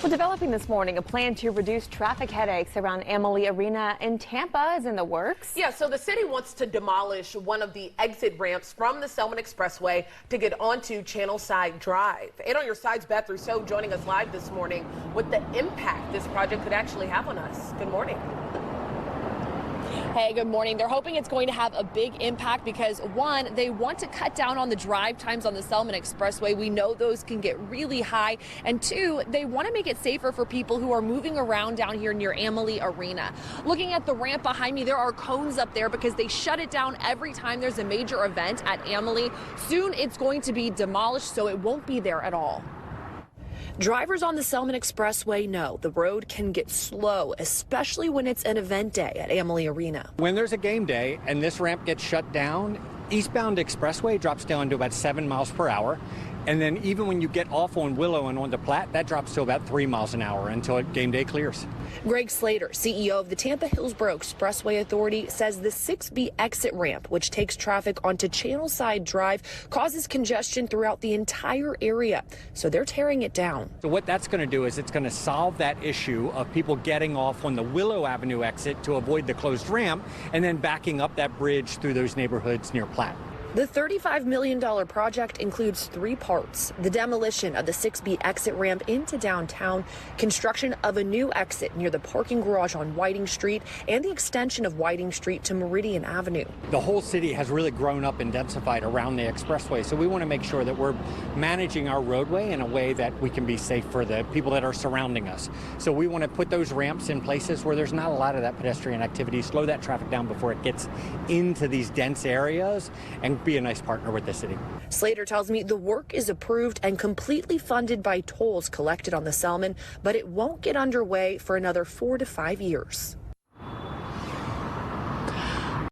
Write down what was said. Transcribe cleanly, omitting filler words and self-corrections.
Well, developing this morning, a plan to reduce traffic headaches around Amalie Arena in Tampa is in the works. Yeah, so the city wants to demolish one of the exit ramps from the Selmon Expressway to get onto Channelside Drive. 8 on your side's Beth Rousseau joining us live this morning with the impact this project could actually have on us. Good morning. Hey, good morning. They're hoping it's going to have a big impact because, one, they want to cut down on the drive times on the Selmon Expressway. We know those can get really high. And two, they want to make it safer for people who are moving around down here near Amalie Arena. Looking at the ramp behind me, there are cones up there because they shut it down every time there's a major event at Amalie. Soon it's going to be demolished, so it won't be there at all. Drivers on the Selmon Expressway know the road can get slow, especially when it's an event day at Amalie Arena. When there's a game day and this ramp gets shut down, eastbound expressway drops down to about 7 miles per hour. And then even when you get off on Willow and onto Platte, that drops to about 3 miles an hour until game day clears. Greg Slater, CEO of the Tampa Hillsborough Expressway Authority, says the 6B exit ramp, which takes traffic onto Channelside Drive, causes congestion throughout the entire area. So they're tearing it down. So what that's going to do is it's going to solve that issue of people getting off on the Willow Avenue exit to avoid the closed ramp and then backing up that bridge through those neighborhoods near Platte. The $35 million project includes 3 parts: the demolition of the 6B exit ramp into downtown, construction of a new exit near the parking garage on Whiting Street, and the extension of Whiting Street to Meridian Avenue. The whole city has really grown up and densified around the expressway, so we want to make sure that we're managing our roadway in a way that we can be safe for the people that are surrounding us. So we want to put those ramps in places where there's not a lot of that pedestrian activity, slow that traffic down before it gets into these dense areas, and be a nice partner with the city. Slater tells me the work is approved and completely funded by tolls collected on the Selmon, but it won't get underway for another 4 to 5 years.